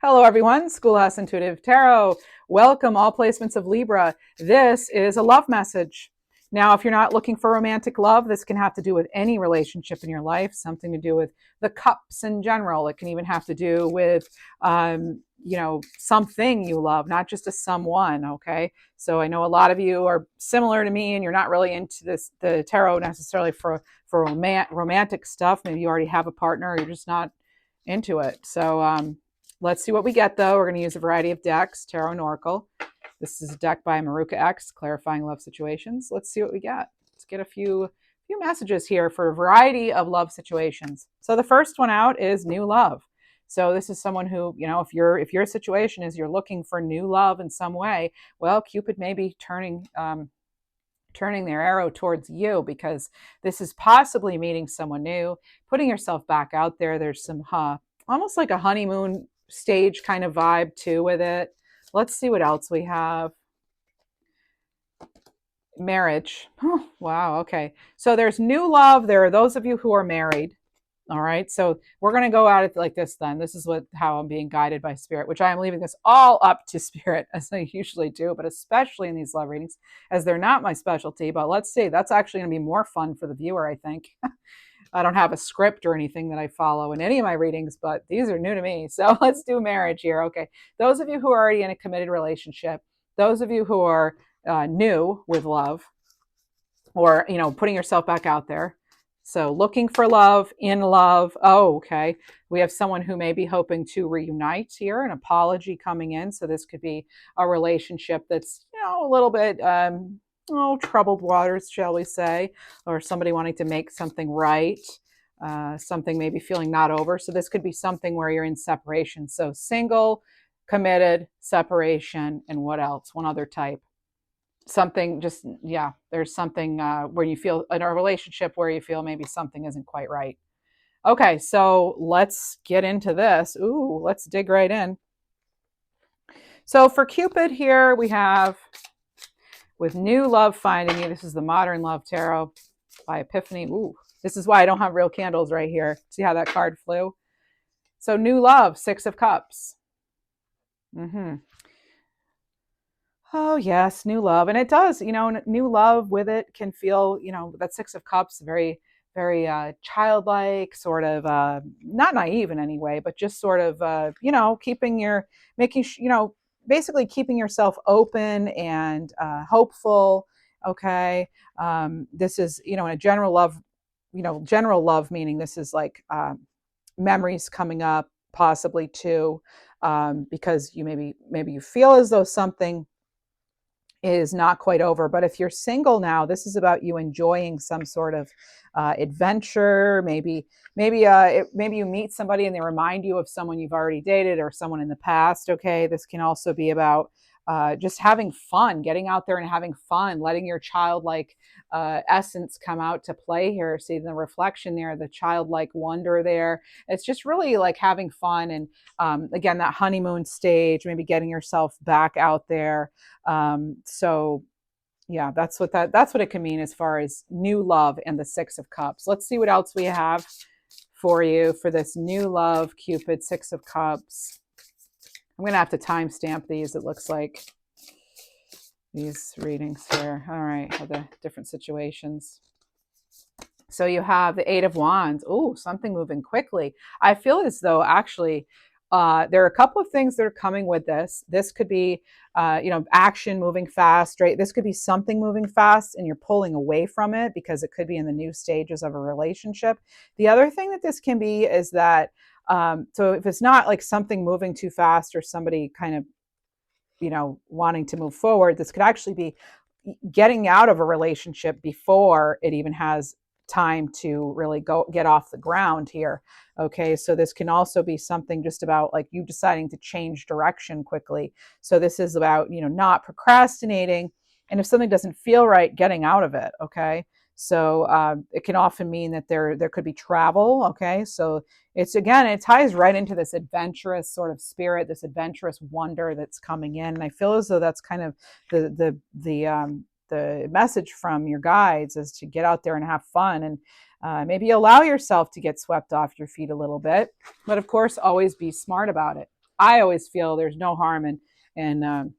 Hello everyone, Schoolhouse Intuitive Tarot. Welcome all placements of Libra. This is a love message. Now, if you're not looking for romantic love, this can have to do with any relationship in your life, something to do with the cups in general. It can even have to do with, something you love, not just a someone, okay? So I know a lot of you are similar to me and you're not really into the tarot necessarily for romantic stuff. Maybe you already have a partner or you're just not into it. So, let's see what we get, though. We're going to use a variety of decks, Tarot and Oracle. This is a deck by Maruka X, Clarifying Love Situations. Let's see what we get. Let's get a few messages here for a variety of love situations. So the first one out is new love. So this is someone who, if your situation is you're looking for new love in some way, well, Cupid may be turning their arrow towards you, because this is possibly meeting someone new, putting yourself back out there. There's some almost like a honeymoon stage kind of vibe too with it. Let's see what else we have. Marriage. Oh, wow. Okay. So there's new love. There are those of you who are married. All right. So we're going to go at it like this then. This is how I'm being guided by Spirit, which I am leaving this all up to Spirit, as I usually do, but especially in these love readings, as they're not my specialty. But let's see. That's actually going to be more fun for the viewer, I think. I don't have a script or anything that I follow in any of my readings, but these are new to me. So let's do marriage here. Okay. Those of you who are already in a committed relationship, those of you who are new with love, or, putting yourself back out there. So looking for love, in love. Oh, okay. We have someone who may be hoping to reunite here, an apology coming in. So this could be a relationship that's, a little bit, troubled waters, shall we say, or somebody wanting to make something right, something maybe feeling not over. So this could be something where you're in separation. So single, committed, separation, and what else? One other type. Something just, yeah, there's something where you feel in a relationship where you feel maybe something isn't quite right. Okay, so let's get into this. Ooh, let's dig right in. So for Cupid here, we have with new love finding you. This is the Modern Love Tarot by Epiphany. Ooh, this is why I don't have real candles right here. See how that card flew? So new love, Six of Cups. Oh, yes, new love. And it does, new love with it can feel, that Six of Cups, very, very childlike, sort of not naive in any way, but just sort of, basically keeping yourself open and hopeful. Okay. This is, in a general love, general love, meaning this is like memories coming up, possibly too, because maybe you feel as though something is not quite over. But if you're single now, this is about you enjoying some sort of adventure. Maybe you meet somebody and they remind you of someone you've already dated or someone in the past. Okay, this can also be about just having fun, getting out there and having fun, letting your childlike essence come out to play here. See the reflection there, the childlike wonder there. It's just really like having fun. And again, that honeymoon stage, maybe getting yourself back out there. So yeah, that's what it can mean as far as new love and the Six of Cups. Let's see what else we have for you for this new love, Cupid, Six of Cups. I'm going to have to timestamp these, it looks like, these readings here. All right, the different situations. So you have the Eight of Wands. Oh, something moving quickly. I feel as though actually there are a couple of things that are coming with this. This could be, action moving fast, right? This could be something moving fast and you're pulling away from it because it could be in the new stages of a relationship. The other thing that this can be is that, so if it's not like something moving too fast or somebody kind of, wanting to move forward, this could actually be getting out of a relationship before it even has time to really get off the ground here. Okay, so this can also be something just about like you deciding to change direction quickly. So this is about, not procrastinating, and if something doesn't feel right, getting out of it. Okay, so it can often mean that there could be travel. Okay, so it ties right into this adventurous sort of spirit, this adventurous wonder that's coming in. And I feel as though that's kind of the message from your guides, is to get out there and have fun, and maybe allow yourself to get swept off your feet a little bit. But of course, always be smart about it. I always feel there's no harm in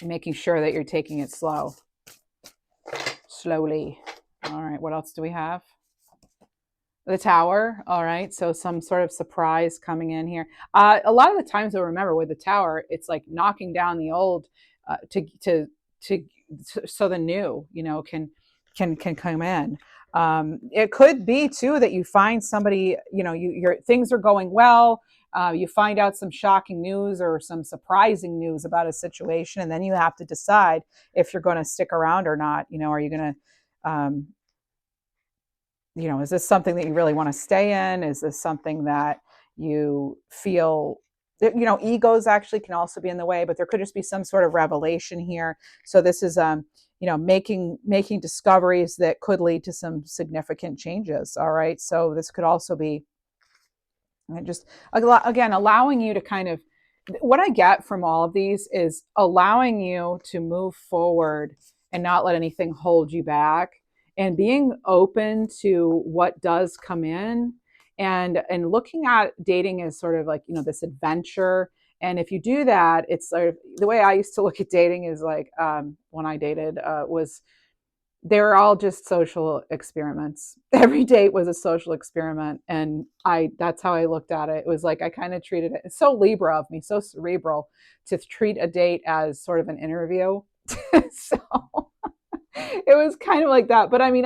making sure that you're taking it slowly. All right, what else do we have? The Tower. All right, so some sort of surprise coming in here. A lot of the times, you'll remember with the Tower, it's like knocking down the old to so the new, can come in. It could be too that you find somebody, your things are going well. You find out some shocking news or some surprising news about a situation, and then you have to decide if you're going to stick around or not. Are you going to is this something that you really want to stay in? Is this something that you feel egos actually can also be in the way, but there could just be some sort of revelation here. So this is making discoveries that could lead to some significant changes. All right, so this could also be just, again, allowing you to kind of, what I get from all of these is allowing you to move forward and not let anything hold you back, and being open to what does come in, and looking at dating as sort of like, this adventure. And if you do that, it's sort of the way I used to look at dating is like, when I dated, was they were all just social experiments. Every date was a social experiment. And that's how I looked at it. It was like, I kind of treated it, it's so Libra of me, so cerebral, to treat a date as sort of an interview. So it was kind of like that. But I mean,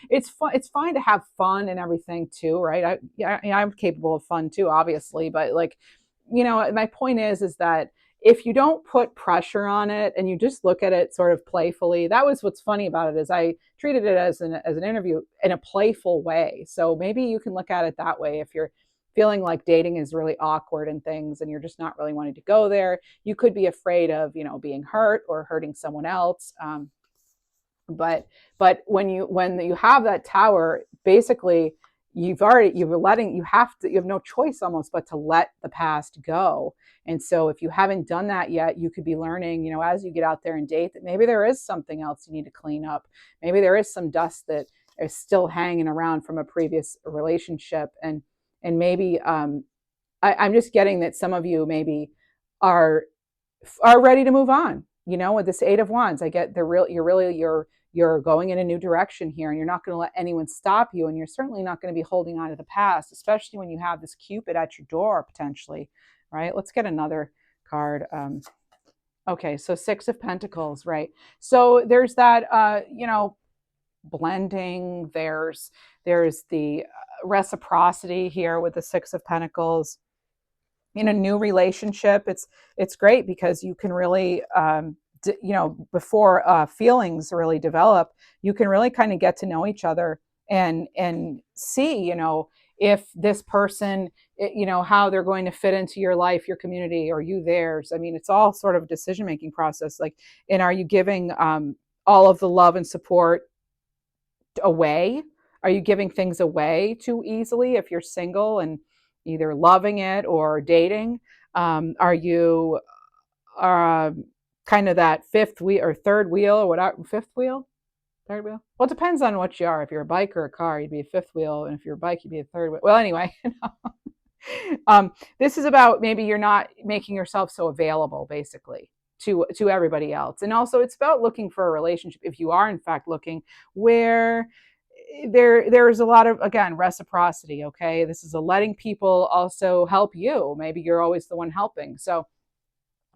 it's fun. It's fine to have fun and everything too, right? I'm capable of fun too, obviously. But like, my point is that if you don't put pressure on it and you just look at it sort of playfully, that was what's funny about it, is I treated it as an interview in a playful way. So maybe you can look at it that way. If you're feeling like dating is really awkward and things, and you're just not really wanting to go there, you could be afraid of, being hurt or hurting someone else. But when you have that Tower, basically you have no choice almost but to let the past go. And so if you haven't done that yet, you could be learning, as you get out there and date, that maybe there is something else you need to clean up. Maybe there is some dust that is still hanging around from a previous relationship. And maybe I'm just getting that some of you maybe are ready to move on. With this Eight of Wands, I get you're going in a new direction here, and you're not going to let anyone stop you, and you're certainly not going to be holding on to the past, especially when you have this Cupid at your door potentially, right? Let's get another card. Okay, so Six of Pentacles, right? So there's that, blending. There's the reciprocity here with the Six of Pentacles. In a new relationship, it's great because you can really before feelings really develop, you can really kind of get to know each other and see if this person, how they're going to fit into your life, your community, or you theirs. I mean, it's all sort of a decision making process. Like, and are you giving all of the love and support away? Are you giving things away too easily if you're single and either loving it or dating? Are you kind of that fifth wheel or third wheel or whatever? Fifth wheel? Third wheel? Well, it depends on what you are. If you're a bike or a car, you'd be a fifth wheel. And if you're a bike, you'd be a third wheel. Well, anyway, this is about maybe you're not making yourself so available, basically, to everybody else. And also it's about looking for a relationship, if you are in fact looking, where there's a lot of, again, reciprocity. Okay, this is a letting people also help you. Maybe you're always the one helping. So,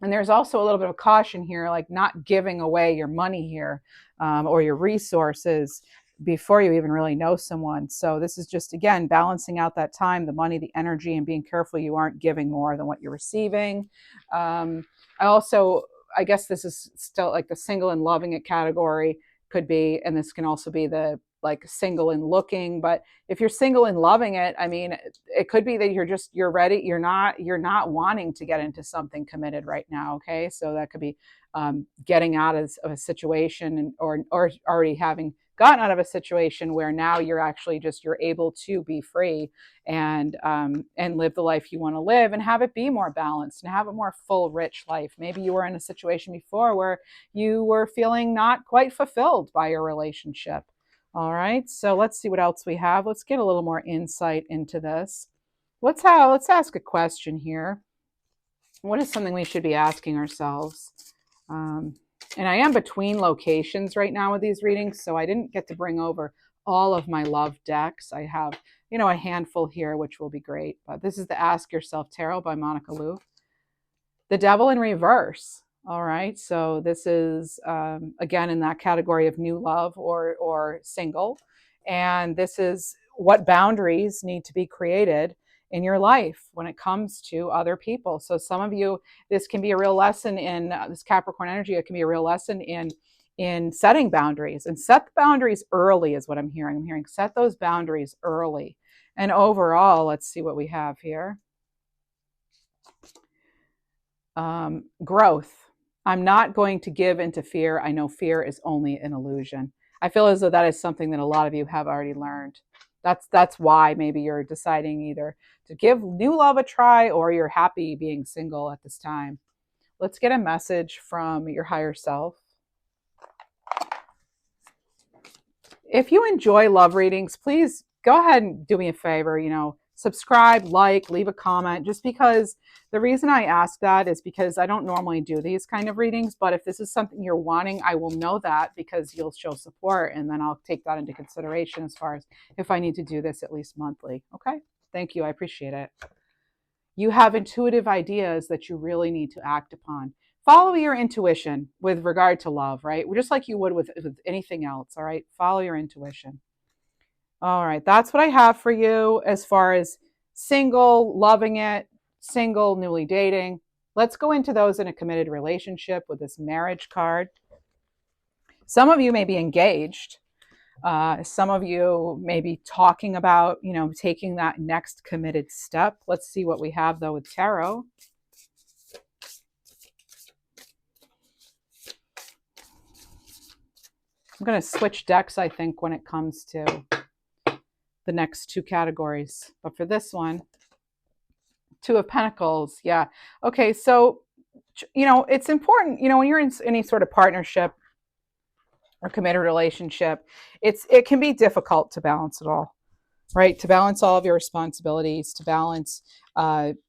and there's also a little bit of caution here, like not giving away your money here, or your resources before you even really know someone. So this is just, again, balancing out that time, the money, the energy, and being careful you aren't giving more than what you're receiving. I guess this is still like the single and loving it category could be, and this can also be the like single and looking. But if you're single and loving it, I mean, it could be that you're ready. You're not wanting to get into something committed right now. Okay. So that could be getting out of a situation, or already having gotten out of a situation where now you're able to be free and live the life you want to live, and have it be more balanced and have a more full, rich life. Maybe you were in a situation before where you were feeling not quite fulfilled by your relationship. All right, so let's see what else we have. Let's get a little more insight into this. Let's ask a question here. What is something we should be asking ourselves? Um, and I am between locations right now with these readings, so I didn't get to bring over all of my love decks. I have, a handful here, which will be great. But this is the Ask Yourself Tarot by Monica Lou. The Devil in Reverse. All right, so this is again in that category of new love or single, and this is what boundaries need to be created in your life when it comes to other people. So some of you, this can be a real lesson in this Capricorn energy. It can be a real lesson in setting boundaries, and set the boundaries early is what I'm hearing. I'm hearing set those boundaries early. And overall, let's see what we have here. Growth. I'm not going to give into fear. I know fear is only an illusion. I feel as though that is something that a lot of you have already learned. That's why maybe you're deciding either to give new love a try or you're happy being single at this time. Let's get a message from your higher self. If you enjoy love readings, please go ahead and do me a favor, subscribe, like, leave a comment, just because the reason I ask that is because I don't normally do these kind of readings, but if this is something you're wanting, I will know that because you'll show support, and then I'll take that into consideration as far as if I need to do this at least monthly. Okay? Thank you. I appreciate it. You have intuitive ideas that you really need to act upon. Follow your intuition with regard to love, right? Just like you would with anything else, all right? Follow your intuition. All right, that's what I have for you as far as single, loving it, single, newly dating. Let's go into those in a committed relationship with this marriage card. Some of you may be engaged. Some of you may be talking about, taking that next committed step. Let's see what we have, though, with tarot. I'm going to switch decks, I think, when it comes to the next two categories. But for this one, Two of Pentacles. Yeah. Okay. So, it's important, when you're in any sort of partnership or committed relationship, it can be difficult to balance it all, right? To balance all of your responsibilities, to balance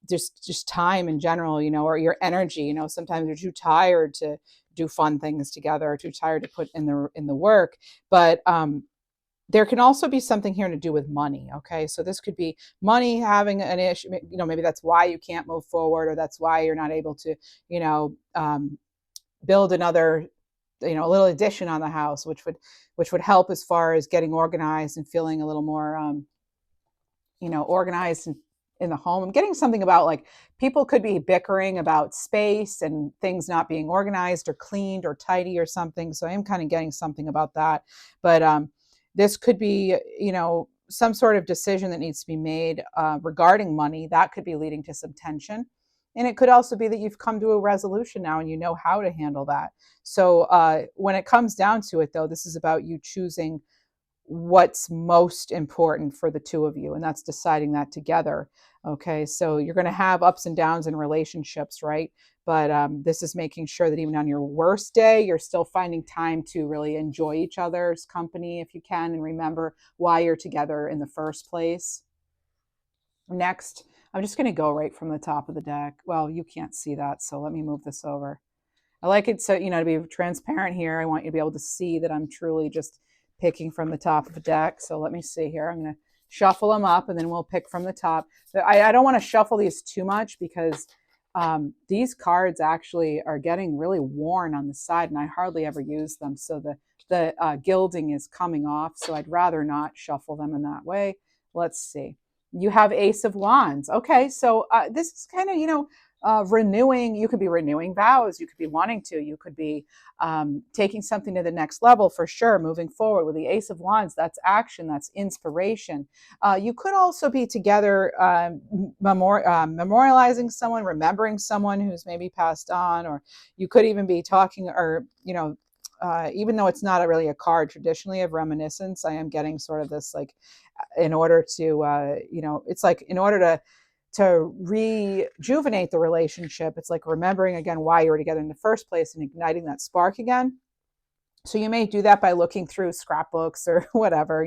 just time in general, or your energy. Sometimes you're too tired to do fun things together, or too tired to put in the work. But there can also be something here to do with money. Okay, so this could be money having an issue. Maybe that's why you can't move forward, or that's why you're not able to, build another, a little addition on the house, which would help as far as getting organized and feeling a little more, organized in the home. I'm getting something about like people could be bickering about space and things not being organized or cleaned or tidy or something. So I am kind of getting something about that. But this could be, some sort of decision that needs to be made regarding money. That could be leading to some tension. And it could also be that you've come to a resolution now and you know how to handle that. So when it comes down to it, though, this is about you choosing what's most important for the two of you, and that's deciding that together. Okay, so you're going to have ups and downs in relationships, right? But this is making sure that even on your worst day, you're still finding time to really enjoy each other's company if you can, and remember why you're together in the first place. Next, I'm just going to go right from the top of the deck. Well, you can't see that, so let me move this over. I like it so, to be transparent here. I want you to be able to see that I'm truly just picking from the top of the deck. So let me see here. I'm going to shuffle them up and then we'll pick from the top. I don't want to shuffle these too much because these cards actually are getting really worn on the side and I hardly ever use them. So the gilding is coming off. So I'd rather not shuffle them in that way. Let's see. You have Ace of Wands. Okay, so this is kind of, renewing. You could be renewing vows. You could be wanting to. You could be taking something to the next level for sure, moving forward. With the Ace of Wands, that's action, that's inspiration. You could also be together memorializing someone, remembering someone who's maybe passed on, or you could even be talking or, even though it's not really a card traditionally of reminiscence, I am getting sort of this like, in order to, it's like in order to rejuvenate the relationship, it's like remembering again why you were together in the first place and igniting that spark again. So you may do that by looking through scrapbooks or whatever,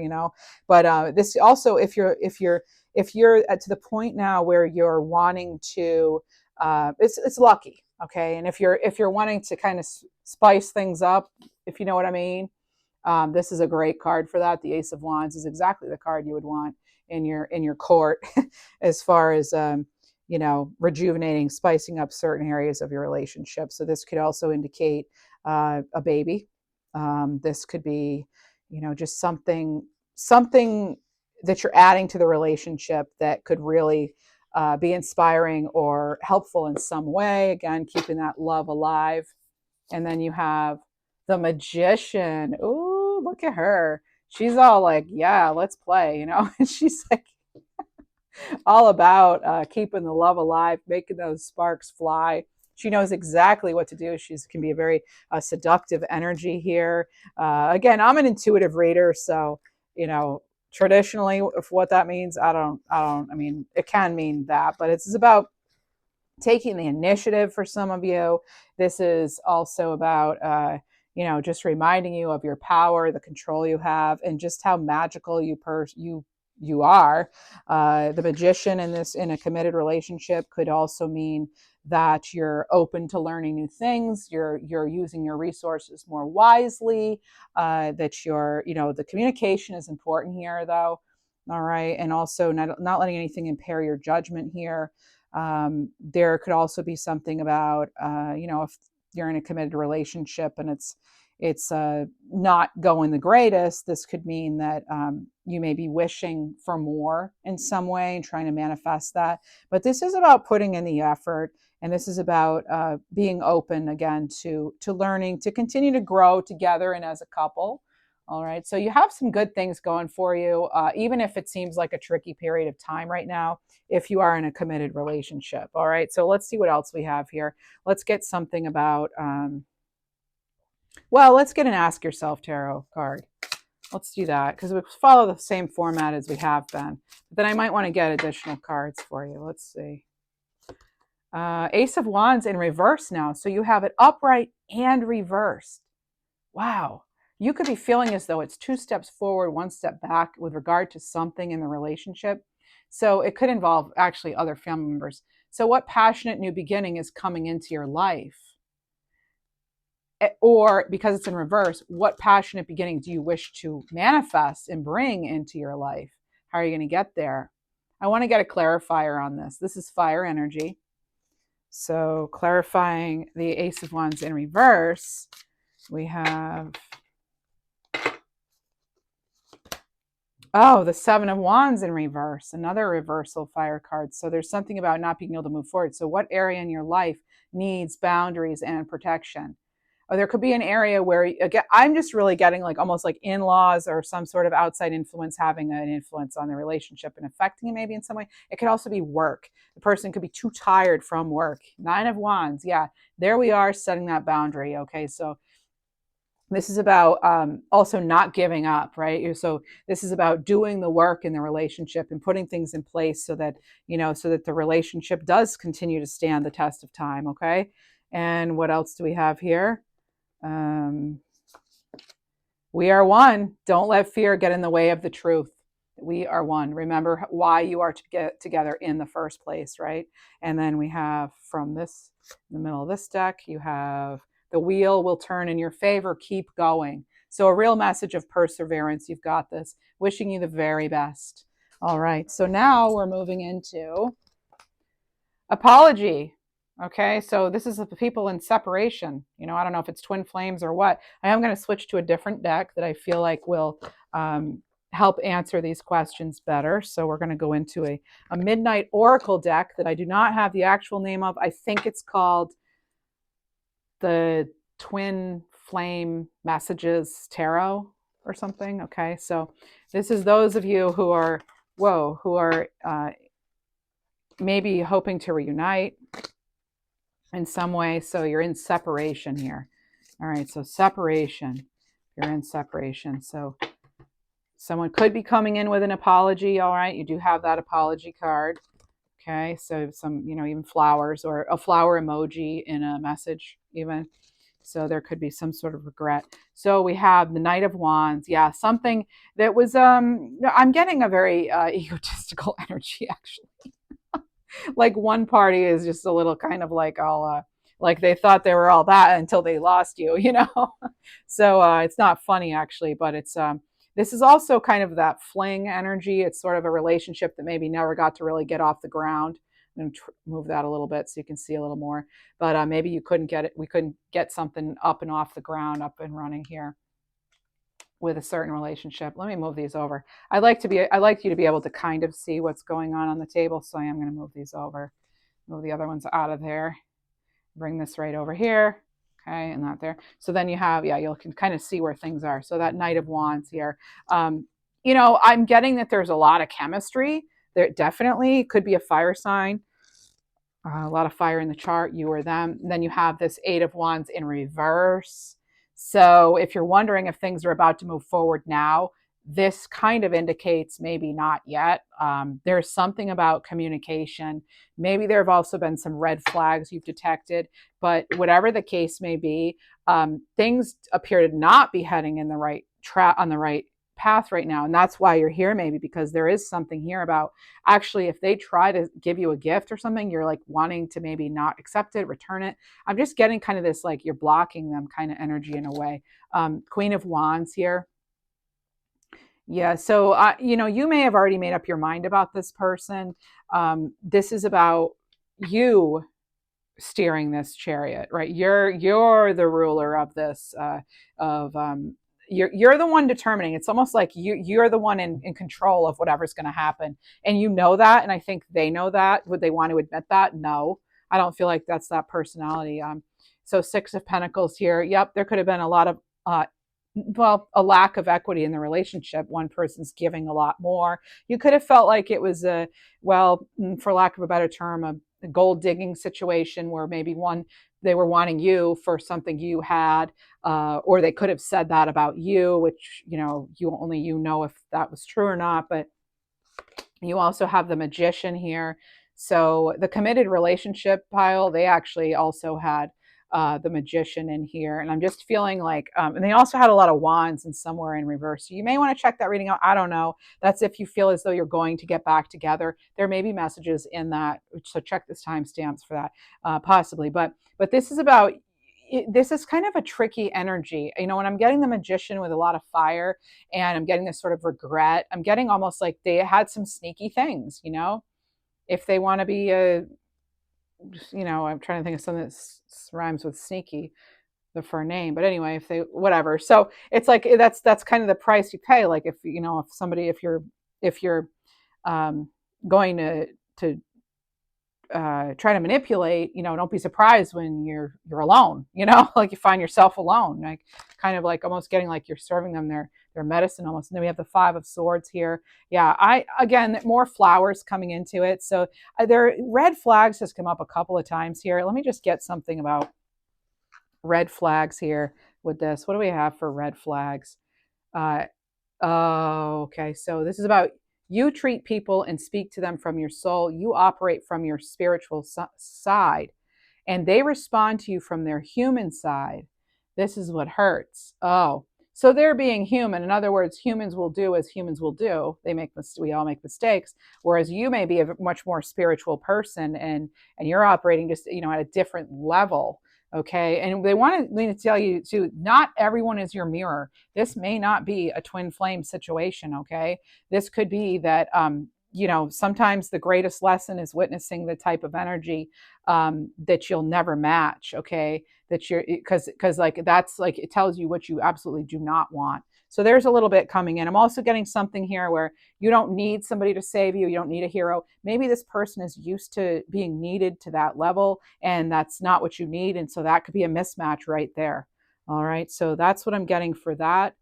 But this also, if you're to the point now where you're wanting to it's lucky. Okay. And if you're wanting to kind of spice things up, if you know what I mean, this is a great card for that. The Ace of Wands is exactly the card you would want in your court as far as rejuvenating, spicing up certain areas of your relationship. So this could also indicate a baby. This could be, just something that you're adding to the relationship that could really be inspiring or helpful in some way. Again, keeping that love alive. And then you have the Magician. Ooh, look at her. She's all like, yeah, let's play, And she's like all about keeping the love alive, making those sparks fly. She knows exactly what to do. She can be a very seductive energy here. Again, I'm an intuitive reader, so traditionally, if what that means, I mean, it can mean that, but it's about taking the initiative for some of you. This is also about, just reminding you of your power, the control you have, and just how magical you are. The Magician in a committed relationship could also mean that you're open to learning new things. You're using your resources more wisely. That the communication is important here, though. All right, and also not letting anything impair your judgment here. There could also be something about, if you're in a committed relationship and it's not going the greatest, this could mean that you may be wishing for more in some way and trying to manifest that. But this is about putting in the effort, and this is about being open again to learning, to continue to grow together and as a couple. All right, so you have some good things going for you, even if it seems like a tricky period of time right now, if you are in a committed relationship. All right, so let's see what else we have here. Let's get something about, let's get an Ask Yourself Tarot card. Let's do that because we follow the same format as we have been. But then I might want to get additional cards for you. Let's see. Ace of Wands in reverse now. So you have it upright and reversed. Wow. You could be feeling as though it's 2 steps forward, 1 step back with regard to something in the relationship. So it could involve actually other family members. So what passionate new beginning is coming into your life? Or because it's in reverse, what passionate beginning do you wish to manifest and bring into your life? How are you going to get there? I want to get a clarifier on this. This is fire energy. So clarifying the Ace of Wands in reverse, we have, the Seven of Wands in reverse, another reversal fire card. So there's something about not being able to move forward. So what area in your life needs boundaries and protection? Or there could be an area where, again, I'm just really getting like almost like in-laws or some sort of outside influence having an influence on the relationship and affecting it maybe in some way. It could also be work. The person could be too tired from work. 9 of Wands. Yeah, there we are setting that boundary. Okay, so this is about also not giving up, right? So this is about doing the work in the relationship and putting things in place so that, so that the relationship does continue to stand the test of time. Okay. And what else do we have here? We are one. Don't let fear get in the way of the truth. We are one. Remember why you are to get together in the first place, right? And then we have from this, in the middle of this deck, you have the wheel will turn in your favor. Keep going. So a real message of perseverance. You've got this. Wishing you the very best. All right. So now we're moving into apology. Okay, so this is the people in separation. I don't know if it's twin flames or what. I am going to switch to a different deck that I feel like will help answer these questions better. So we're going to go into a Midnight Oracle deck that I do not have the actual name of. I think it's called the Twin Flame Messages Tarot or something. Okay, so this is those of you who are, maybe hoping to reunite in some way. So you're in separation here. All right, so separation. You're in separation. So someone could be coming in with an apology. All right, you do have that apology card. Okay, so some, even flowers or a flower emoji in a message even. So there could be some sort of regret. So we have the Knight of Wands. Yeah, something that was, I'm getting a very egotistical energy, actually. Like one party is just a little kind of like all like they thought they were all that until they lost you, you know. So it's not funny actually, but it's this is also kind of that fling energy. It's sort of a relationship that maybe never got to really get off the ground. I'm going to move that a little bit so you can see a little more. But maybe you couldn't get it. We couldn't get something up and off the ground, up and running here with a certain relationship. Let me move these over. I like you to be able to kind of see what's going on the table. So I am going to move these over, move the other ones out of there, bring this right over here. Okay, and not there. So then you have, yeah, you can kind of see where things are. So that Knight of Wands here. You know, I'm getting that there's a lot of chemistry. There definitely could be a fire sign. A lot of fire in the chart, you or them. And then you have this Eight of Wands in reverse. So if you're wondering if things are about to move forward now, this kind of indicates maybe not yet. There's something about communication. Maybe there have also been some red flags you've detected, but whatever the case may be, things appear to not be heading in the right on the right path right now. And that's why you're here, maybe because there is something here about actually if they try to give you a gift or something, you're like wanting to maybe not accept it, return it. I'm just getting kind of this like you're blocking them kind of energy in a way. Queen of Wands here. Yeah, so you know, you may have already made up your mind about this person. This is about you steering this chariot, right? You're the ruler of this of you're the one determining. It's almost like you're the one in control of whatever's going to happen, and you know that. And I think they know that. Would they want to admit that? No, I don't feel like that's that personality. So Six of Pentacles here. Yep, there could have been a lot of well, a lack of equity in the relationship. One person's giving a lot more. You could have felt like it was a, well, for lack of a better term, a gold digging situation where maybe one, they were wanting you for something you had, or they could have said that about you, which, you know, you know if that was true or not. But you also have the Magician here. So the committed relationship pile, they actually also had the Magician in here. And I'm just feeling like, and they also had a lot of wands and somewhere in reverse. So you may want to check that reading out. I don't know. That's if you feel as though you're going to get back together. There may be messages in that. So check this timestamps for that, possibly. But this is about, this is kind of a tricky energy. You know, when I'm getting the Magician with a lot of fire and I'm getting this sort of regret, I'm getting almost like they had some sneaky things, you know, if they want to be a, you know, I'm trying to think of something that rhymes with sneaky, for a name, but anyway, if they, whatever. So it's like, that's kind of the price you pay. Like if, you know, if somebody, if you're going to try to manipulate, you know, don't be surprised when you're alone, you know, like you find yourself alone, like kind of like almost getting like you're serving them their medicine almost. And then we have the Five of Swords here. Yeah, again, more flowers coming into it. So there, red flags has come up a couple of times here. Let me just get something about red flags here with this. What do we have for red flags? Oh, okay. So this is about you treat people and speak to them from your soul. You operate from your spiritual side, and they respond to you from their human side. This is what hurts. Oh, so they're being human. In other words, humans will do as humans will do. We all make mistakes. Whereas you may be a much more spiritual person, and you're operating just, you know, at a different level. Okay, and they want me to tell you too, not everyone is your mirror. This may not be a twin flame situation. Okay, this could be that you know, sometimes the greatest lesson is witnessing the type of energy that you'll never match. Okay, that you're, because like that's like, it tells you what you absolutely do not want. So there's a little bit coming in. I'm also getting something here where you don't need somebody to save you. You don't need a hero. Maybe this person is used to being needed to that level, and that's not what you need. And so that could be a mismatch right there. All right. So that's what I'm getting for that.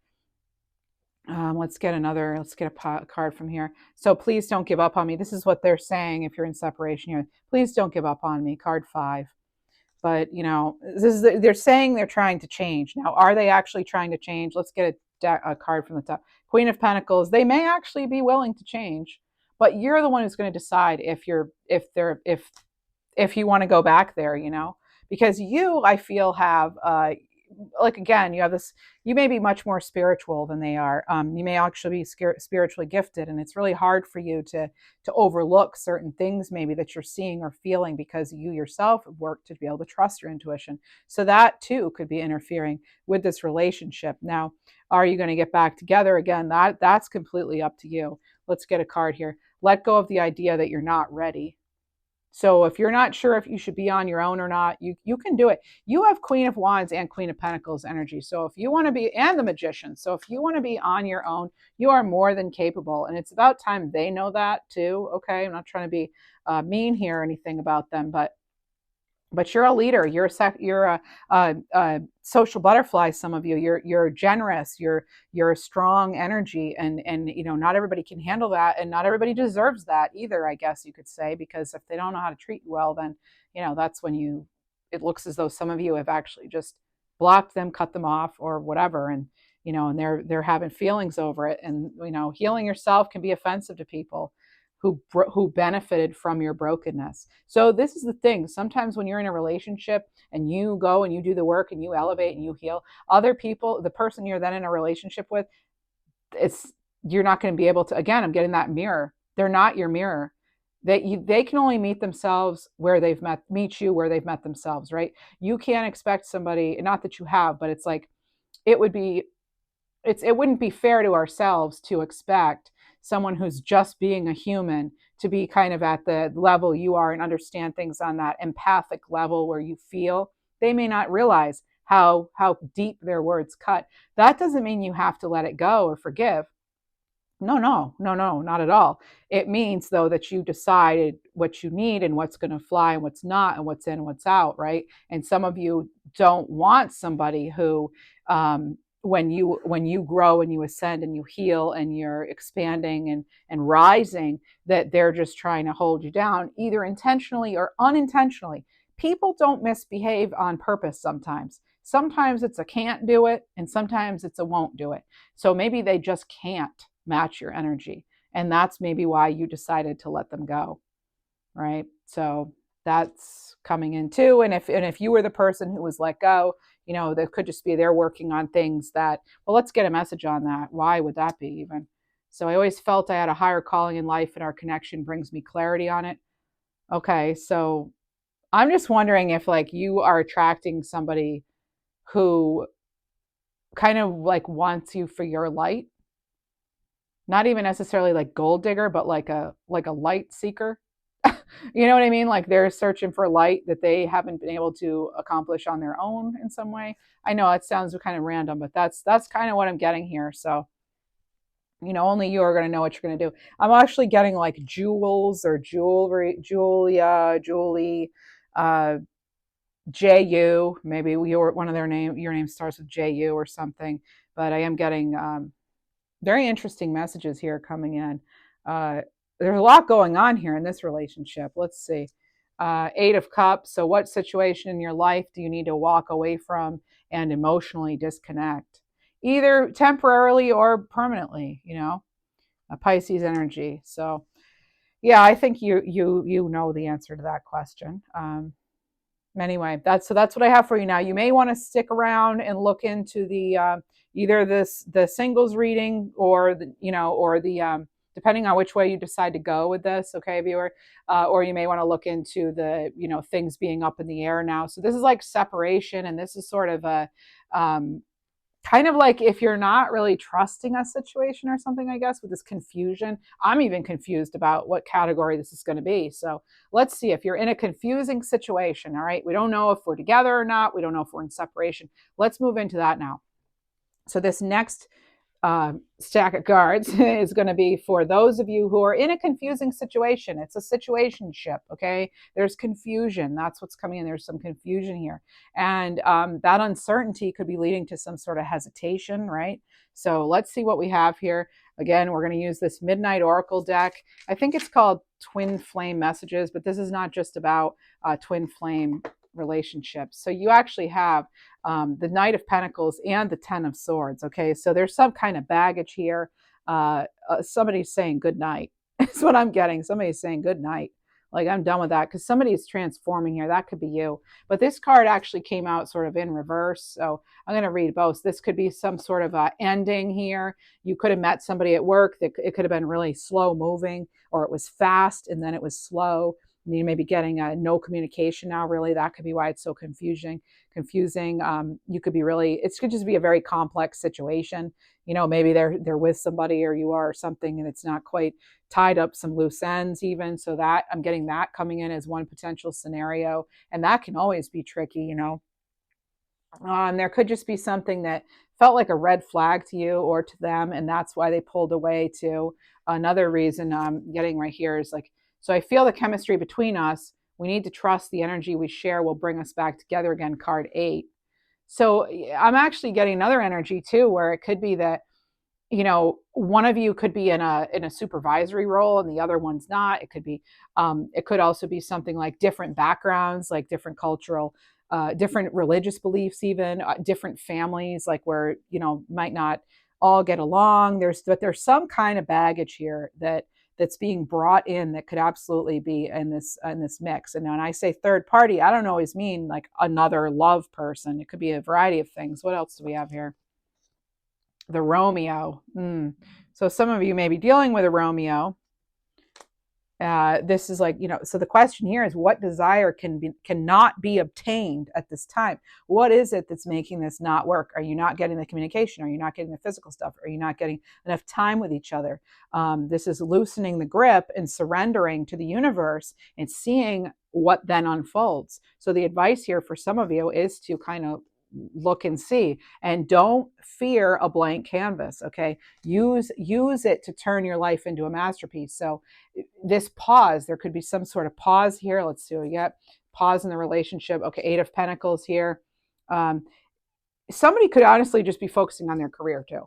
Let's get a card from here. So please don't give up on me. This is what they're saying if you're in separation here. Please don't give up on me. Card 5. But, you know, they're saying they're trying to change. Now, are they actually trying to change? Let's get a card from the top. Queen of Pentacles. They may actually be willing to change, but you're the one who's going to decide if you want to go back there, you know, because you, I feel, have like, again, you have this, you may be much more spiritual than they are. You may actually be spiritually gifted, and it's really hard for you to overlook certain things maybe that you're seeing or feeling because you yourself have worked to be able to trust your intuition. So that too could be interfering with this relationship. Now, are you going to get back together again? That's completely up to you. Let's get a card here. Let go of the idea that you're not ready. So if you're not sure if you should be on your own or not, you can do it. You have Queen of Wands and Queen of Pentacles energy. So if you want to be, and the Magician. So if you want to be on your own, you are more than capable. And it's about time they know that too. Okay. I'm not trying to be mean here or anything about them, but you're a leader. You're a social butterfly. Some of you, you're generous. You're a strong energy, and not everybody can handle that, and not everybody deserves that either. I guess you could say, because if they don't know how to treat you well, then that's when it looks as though some of you have actually just blocked them, cut them off, or whatever, and they're having feelings over it, and healing yourself can be offensive to people who benefited from your brokenness. So this is the thing. Sometimes when you're in a relationship and you go and you do the work and you elevate and you heal, other people, the person you're then in a relationship with, you're not going to be able to, again, I'm getting that mirror. They're not your mirror. They can only meet themselves meet you where they've met themselves, right? You can't expect somebody, not that you have, but it's like, it would be it wouldn't be fair to ourselves to expect someone who's just being a human to be kind of at the level you are and understand things on that empathic level where you feel. They may not realize how deep their words cut. That doesn't mean you have to let it go or forgive. No, not at all. It means, though, that you decided what you need and what's going to fly and what's not, and what's in and what's out, right? And some of you don't want somebody who, when you grow and you ascend and you heal and you're expanding and rising, that they're just trying to hold you down, either intentionally or unintentionally. People don't misbehave on purpose sometimes. Sometimes it's a can't do it, and sometimes it's a won't do it. So maybe they just can't match your energy. And that's maybe why you decided to let them go, right? So that's coming in too. And if you were the person who was let go, that could just be they're working on things that, well, let's get a message on that. Why would that be even? So I always felt I had a higher calling in life, and our connection brings me clarity on it. Okay, so I'm just wondering if, like, you are attracting somebody who kind of like wants you for your light, not even necessarily like gold digger, but like a light seeker. You know what I mean? Like, they're searching for light that they haven't been able to accomplish on their own in some way. I know it sounds kind of random, but that's kind of what I'm getting here. So only you are going to know what you're going to do. I'm actually getting like jewels or jewelry, Julie, JU. Maybe one of your name starts with JU or something. But I am getting very interesting messages here coming in. There's a lot going on here in this relationship. Let's see. Eight of Cups. So what situation in your life do you need to walk away from and emotionally disconnect? Either temporarily or permanently, a Pisces energy. So yeah, I think you know the answer to that question. Anyway, that's what I have for you now. You may want to stick around and look into the either the singles reading or the depending on which way you decide to go with this, okay, viewer, or you may want to look into the things being up in the air now. So this is like separation, and this is sort of a kind of like if you're not really trusting a situation or something, I guess, with this confusion. I'm even confused about what category this is going to be. So let's see if you're in a confusing situation. All right. We don't know if we're together or not. We don't know if we're in separation. Let's move into that now. So this next stack of cards is going to be for those of you who are in a confusing situation. It's a situationship, okay? There's confusion. That's what's coming in. There's some confusion here. And that uncertainty could be leading to some sort of hesitation, right? So let's see what we have here. Again, we're going to use this Midnight Oracle deck. I think it's called Twin Flame Messages, but this is not just about twin flame relationships. So you actually have the Knight of Pentacles and the Ten of Swords. Okay, so there's some kind of baggage here. Somebody's saying good night. That's what I'm getting. Somebody's saying good night. Like, I'm done with that, because somebody's transforming here. That could be you. But this card actually came out sort of in reverse. So I'm going to read both. This could be some sort of ending here. You could have met somebody at work that it could have been really slow moving, or it was fast and then it was slow. And you may be getting no communication now, really. That could be why it's so confusing. You could be really, it could just be a very complex situation. Maybe they're with somebody, or you are, or something, and it's not quite tied up, some loose ends even. So that I'm getting that coming in as one potential scenario. And that can always be tricky. There could just be something that felt like a red flag to you or to them, and that's why they pulled away too. Another reason I'm getting right here is like, so I feel the chemistry between us. We need to trust the energy we share will bring us back together again, card 8. So I'm actually getting another energy too, where it could be that one of you could be in a supervisory role and the other one's not. It could be it could also be something like different backgrounds, like different cultural different religious beliefs, even different families, like where might not all get along. There's some kind of baggage here that's being brought in that could absolutely be in this mix. And when I say third party, I don't always mean like another love person. It could be a variety of things. What else do we have here? The Romeo. So some of you may be dealing with a Romeo. This is like, so the question here is, what desire cannot be obtained at this time? What is it that's making this not work? Are you not getting the communication? Are you not getting the physical stuff? Are you not getting enough time with each other? This is loosening the grip and surrendering to the universe and seeing what then unfolds. So the advice here for some of you is to kind of look and see, and don't fear a blank canvas. Okay, use it to turn your life into a masterpiece. So this pause, there could be some sort of pause here. Let's see what we get. Pause in the relationship. Okay, 8 of Pentacles here. Somebody could honestly just be focusing on their career too.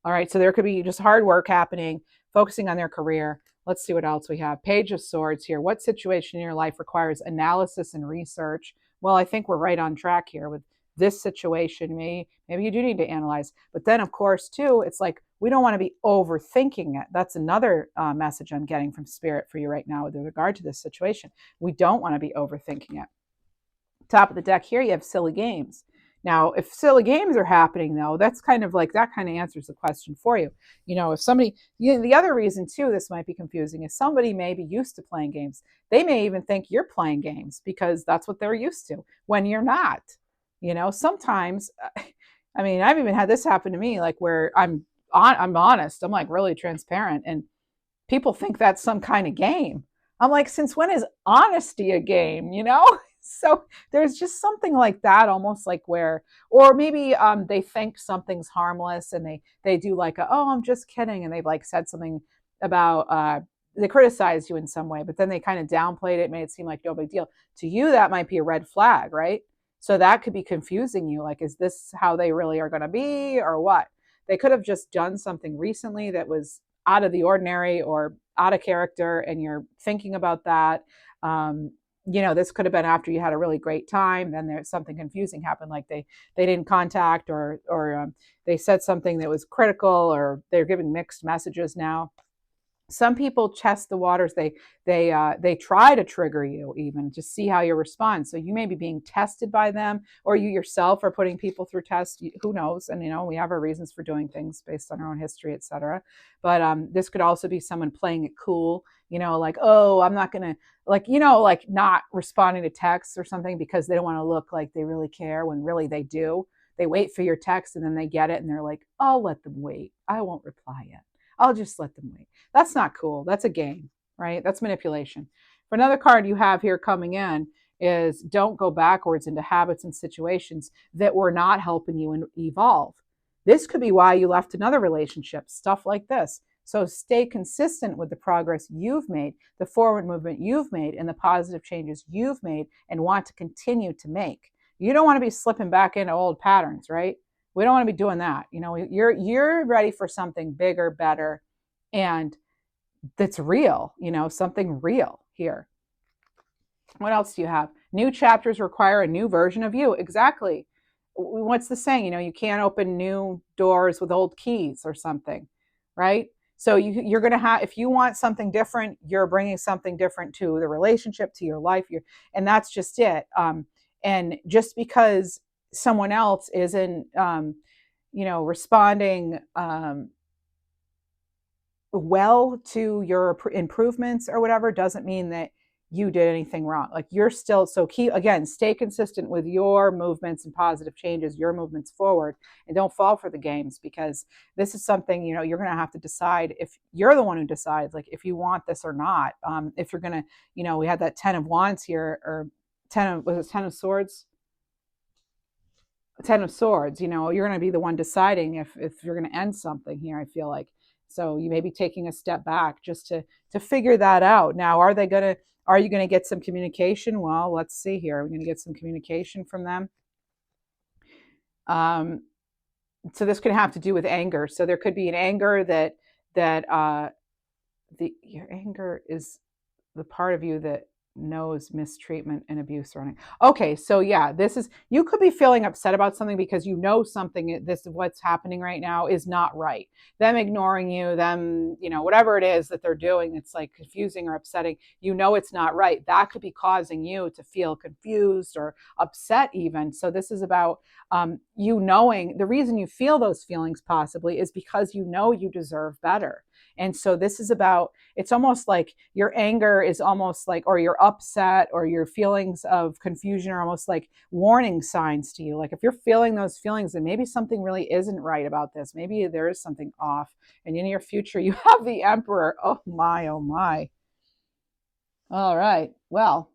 All right, so there could be just hard work happening, focusing on their career. Let's see what else we have. Page of Swords here. What situation in your life requires analysis and research? Well, I think we're right on track here with this situation. Maybe you do need to analyze. But then, of course, too, it's like we don't want to be overthinking it. That's another message I'm getting from Spirit for you right now with regard to this situation. We don't want to be overthinking it. Top of the deck here, you have silly games. Now, if silly games are happening, though, that's kind of like, that kind of answers the question for you. If somebody, the other reason, too, this might be confusing, is somebody may be used to playing games. They may even think you're playing games because that's what they're used to when you're not. Sometimes, I've even had this happen to me, like where I'm honest, I'm like really transparent, and people think that's some kind of game. I'm like, since when is honesty a game? So there's just something like that, almost like where, or maybe they think something's harmless, and they do like oh, I'm just kidding, and they've like said something about they criticized you in some way, but then they kind of downplayed it, made it seem like no big deal. To you, that might be a red flag, right? So that could be confusing you. Like, is this how they really are going to be, or what? They could have just done something recently that was out of the ordinary or out of character, and you're thinking about that. This could have been after you had a really great time. Then there's something confusing happened, like they didn't contact, or they said something that was critical, or they're giving mixed messages now. Some people test the waters. They try to trigger you, even to see how you respond. So you may be being tested by them, or you yourself are putting people through tests. Who knows? And we have our reasons for doing things based on our own history, etc. But this could also be someone playing it cool. Like, oh, I'm not gonna, like, like not responding to texts or something because they don't want to look like they really care, when really they do. They wait for your text and then they get it and they're like, I'll let them wait. I won't reply yet. I'll just let them wait. That's not cool. That's a game, right? That's manipulation. For another card you have here coming in is, don't go backwards into habits and situations that were not helping you evolve. This could be why you left another relationship, stuff like this. So stay consistent with the progress you've made, the forward movement you've made, and the positive changes you've made and want to continue to make. You don't want to be slipping back into old patterns, right? We don't want to be doing that. You're ready for something bigger, better, and that's real, something real here. What else do you have? New chapters require a new version of you. Exactly. What's the saying? You can't open new doors with old keys or something, right? So you're going to have, if you want something different, you're bringing something different to the relationship, to your life. And that's just it. And just because someone else isn't, responding well to your improvements or whatever, doesn't mean that you did anything wrong. Like, you're still, so keep, again, stay consistent with your movements and positive changes, your movements forward, and don't fall for the games, because this is something, you're going to have to decide, if you're the one who decides, like, if you want this or not. If you're going to, we had that 10 of wands here, or 10 of swords, 10 of swords, you're going to be the one deciding if you're going to end something here, I feel like. So you may be taking a step back just to figure that out. Now, are you going to get some communication? Well, let's see here. We're going to get some communication from them. So this could have to do with anger. So there could be an anger your anger is the part of you that knows mistreatment and abuse running. Okay, so yeah, you could be feeling upset about something because something, this what's happening right now is not right. Them ignoring you, them, whatever it is that they're doing, it's like confusing or upsetting. It's not right. That could be causing you to feel confused or upset even. So this is about you knowing the reason you feel those feelings possibly is because you deserve better. And so this is about, it's almost like your anger is almost like, or your upset or your feelings of confusion are almost like warning signs to you. Like, if you're feeling those feelings, then maybe something really isn't right about this. Maybe there is something off. And in your future, you have the Emperor. Oh my, oh my. All right. Well,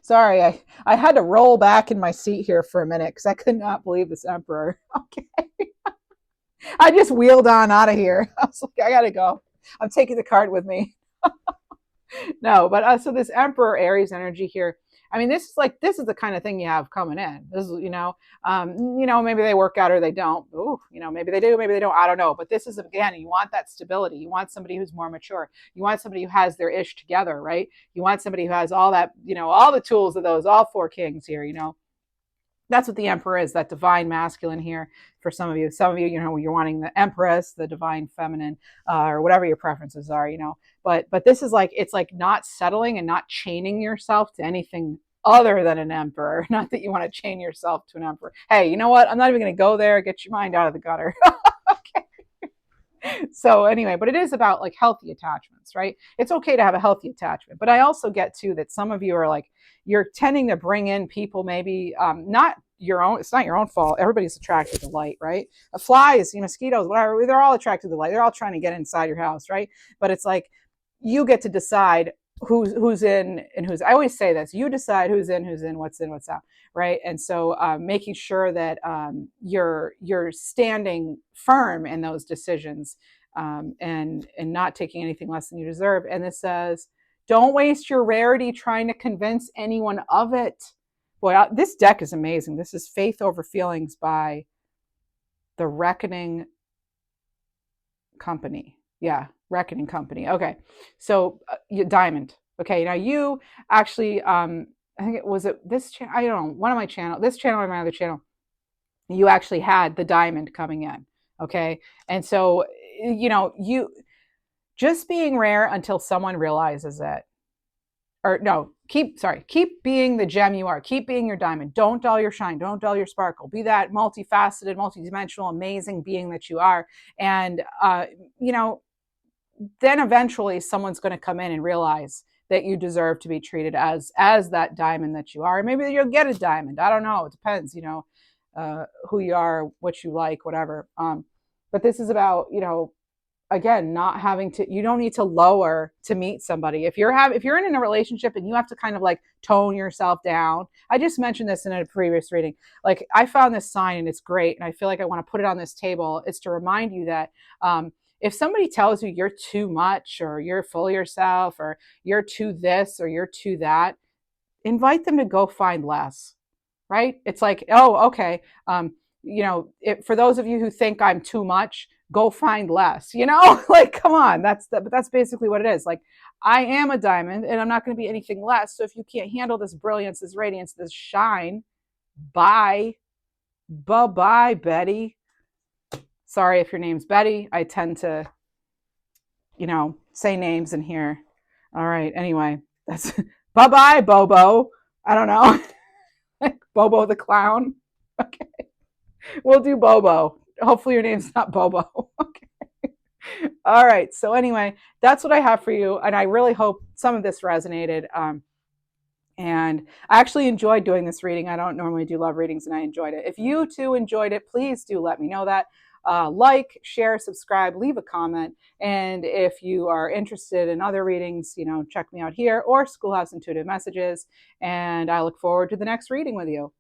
sorry, I had to roll back in my seat here for a minute because I could not believe this Emperor. Okay. I just wheeled on out of here. I was like, I gotta go. I'm taking the card with me. No, but so this Emperor Aries energy here. I mean, this is the kind of thing you have coming in. This is, maybe they work out or they don't. Ooh, maybe they do, maybe they don't. I don't know. But this is, again, you want that stability. You want somebody who's more mature. You want somebody who has their ish together, right? You want somebody who has all that, all the tools of those, all four kings here. That's what the Emperor is, that divine masculine here for some of you. Some of you, you're wanting the Empress, the divine feminine, or whatever your preferences are, But this is like, it's like not settling and not chaining yourself to anything other than an Emperor. Not that you want to chain yourself to an Emperor. Hey, you know what? I'm not even going to go there. Get your mind out of the gutter. Okay. So anyway, but it is about like healthy attachments, right? It's okay to have a healthy attachment. But I also get too that some of you are like, you're tending to bring in people, maybe not your own, it's not your own fault. Everybody's attracted to light, right? Flies, mosquitoes, whatever, they're all attracted to light. They're all trying to get inside your house, right? But it's like, you get to decide who's in and who's, I always say this, you decide who's in, what's out, right? And so making sure that you're standing firm in those decisions, and not taking anything less than you deserve. And this says, don't waste your rarity trying to convince anyone of it. Boy, this deck is amazing. This is Faith Over Feelings by the Reckoning Company. Yeah, Reckoning Company. Okay, so Diamond. Okay, now you actually, I think it was this channel. I don't know, one of my channel, this channel or my other channel. You actually had the Diamond coming in. Okay, and so you just being rare until someone realizes it. Or no, keep being the gem you are. Keep being your diamond. Don't dull your shine. Don't dull your sparkle. Be that multifaceted, multidimensional, amazing being that you are. And then eventually someone's going to come in and realize that you deserve to be treated as that diamond that you are. Maybe you'll get a diamond. I don't know. It depends, who you are, what you like, whatever. But this is about, again, not having to, you don't need to lower to meet somebody. If you're in a relationship and you have to kind of like tone yourself down. I just mentioned this in a previous reading. Like, I found this sign and it's great. And I feel like I want to put it on this table. It's to remind you that, if somebody tells you you're too much or you're full of yourself or you're too this or you're too that, invite them to go find less, right? It's like, oh, okay. For those of you who think I'm too much, go find less, like, come on, that's basically what it is. Like, I am a diamond and I'm not going to be anything less. So if you can't handle this brilliance, this radiance, this shine, bye, Betty. Sorry if your name's Betty. I tend to say names in here. All right. Anyway, that's bye-bye, Bobo. I don't know. Bobo the Clown. Okay. We'll do Bobo. Hopefully your name's not Bobo. Okay. All right. So anyway, that's what I have for you. And I really hope some of this resonated. And I actually enjoyed doing this reading. I don't normally do love readings, and I enjoyed it. If you too enjoyed it, please do let me know that. Like, share, subscribe, leave a comment. And if you are interested in other readings, check me out here or Schoolhouse Intuitive Messages. And I look forward to the next reading with you.